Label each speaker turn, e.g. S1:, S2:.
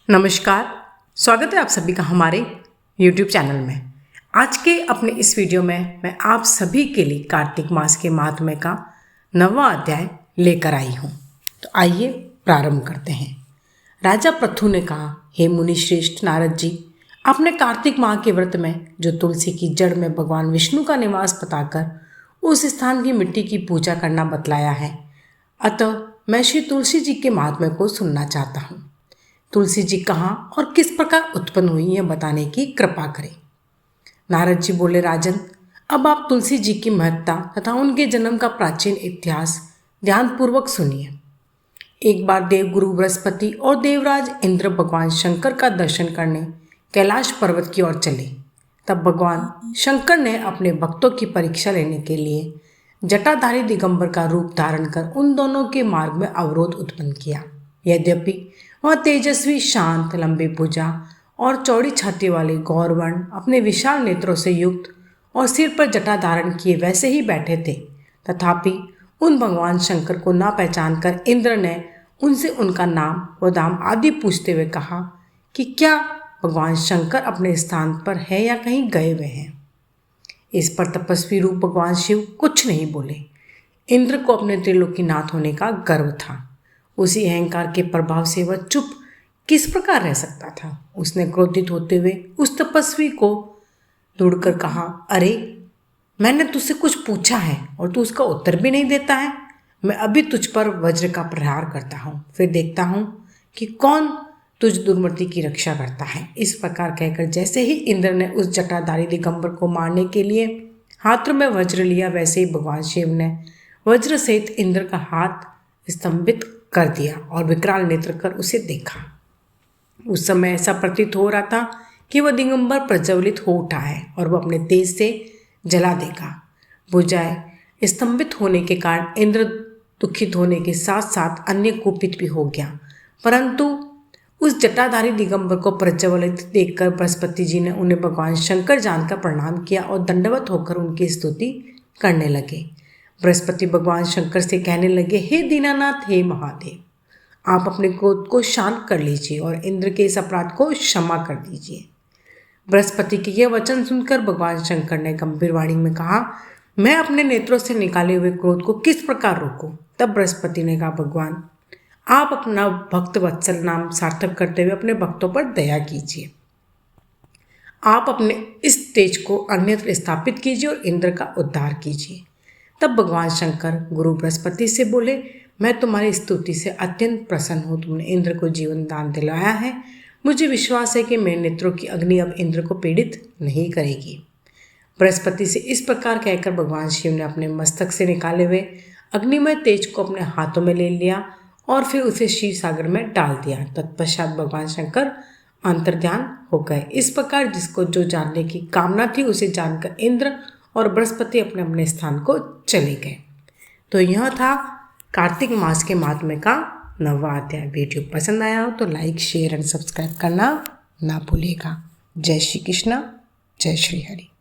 S1: नमस्कार, स्वागत है आप सभी का हमारे YouTube चैनल में। आज के अपने इस वीडियो में मैं आप सभी के लिए कार्तिक मास के महात्म्य का 9वां अध्याय लेकर आई हूँ। तो आइए प्रारंभ करते हैं। राजा पृथु ने कहा, हे मुनि श्रेष्ठ नारद जी, आपने कार्तिक माह के व्रत में जो तुलसी की जड़ में भगवान विष्णु का निवास बताकर उस स्थान की मिट्टी की पूजा करना बतलाया है। अतः मैं श्री तुलसी जी के महात्म्य को सुनना चाहता हूँ। तुलसी जी कहाँ और किस प्रकार उत्पन्न हुई यह बताने की कृपा करें। नारद जी बोले, राजन, अब आप तुलसी जी की महत्ता तथा उनके जन्म का प्राचीन इतिहास ध्यानपूर्वक सुनिए। एक बार देवगुरु बृहस्पति और देवराज इंद्र भगवान शंकर का दर्शन करने कैलाश पर्वत की ओर चले। तब भगवान शंकर ने अपने भक्तों की परीक्षा लेने के लिए जटाधारी दिगंबर का रूप धारण कर उन दोनों के मार्ग में अवरोध उत्पन्न किया। यद्यपि वह तेजस्वी, शांत, लंबी भुजा और चौड़ी छाती वाले गौरवर्ण अपने विशाल नेत्रों से युक्त और सिर पर जटा धारण किए वैसे ही बैठे थे, तथापि उन भगवान शंकर को ना पहचान कर इंद्र ने उनसे उनका नाम व दाम आदि पूछते हुए कहा कि क्या भगवान शंकर अपने स्थान पर है या कहीं गए हुए हैं। इस पर तपस्वी रूप भगवान शिव कुछ नहीं बोले। इंद्र को अपने त्रिलोकीनाथ होने का गर्व था। उसी अहंकार के प्रभाव से वह चुप किस प्रकार रह सकता था। उसने क्रोधित होते हुए उस तपस्वी को ढूंढकर कहा, अरे, मैंने तुझसे कुछ पूछा है और तू उसका उत्तर भी नहीं देता है। मैं अभी तुझ पर वज्र का प्रहार करता हूँ, फिर देखता हूँ कि कौन तुझ दुर्मति की रक्षा करता है। इस प्रकार कहकर जैसे ही इंद्र ने उस जटाधारी दिगंबर को मारने के लिए हाथ में वज्र लिया, वैसे ही भगवान शिव ने वज्र सहित इंद्र का हाथ स्तंभित कर दिया और विकराल नेत्र कर उसे देखा। उस समय ऐसा प्रतीत हो रहा था कि वह दिगंबर प्रज्वलित हो उठा है और वह अपने तेज से जला देगा। भुजाएं स्तंभित होने के कारण इंद्र दुखित होने के साथ साथ अन्य कुपित भी हो गया, परंतु उस जटाधारी दिगंबर को प्रज्वलित देखकर बृहस्पति जी ने उन्हें भगवान शंकर जानकर प्रणाम किया और दंडवत होकर उनकी स्तुति करने लगे। बृहस्पति भगवान शंकर से कहने लगे, हे दीनानाथ, हे महादेव, आप अपने क्रोध को शांत कर लीजिए और इंद्र के इस अपराध को क्षमा कर दीजिए। बृहस्पति के यह वचन सुनकर भगवान शंकर ने गंभीर वाणी में कहा, मैं अपने नेत्रों से निकाले हुए क्रोध को किस प्रकार रोकूं। तब बृहस्पति ने कहा, भगवान, आप अपना भक्त वत्सल नाम सार्थक करते हुए अपने भक्तों पर दया कीजिए। आप अपने इस तेज को अन्यत्र स्थापित कीजिए और इंद्र का उद्धार कीजिए। तब भगवान शंकर गुरु बृहस्पति से बोले, मैं तुम्हारी स्तुति से अत्यंत प्रसन्न हूँ। तुमने इंद्र को जीवन दान दिलाया है। मुझे विश्वास है कि मेरे नेत्रों की अग्नि अब इंद्र को पीड़ित नहीं करेगी। बृहस्पति से इस प्रकार कहकर भगवान शिव ने अपने मस्तक से निकाले हुए अग्निमय तेज को अपने हाथों में ले लिया और फिर उसे क्षीर सागर में डाल दिया। तत्पश्चात भगवान शंकर अंतर्ध्यान हो गए। इस प्रकार जिसको जो जानने की कामना थी उसे जानकर इंद्र और बृहस्पति अपने अपने स्थान को चले गए। तो यह था कार्तिक मास के महात्म्य का 9वां अध्याय। वीडियो पसंद आया हो तो लाइक, शेयर एंड सब्सक्राइब करना ना भूलिएगा। जय श्री कृष्ण, जय श्री हरि।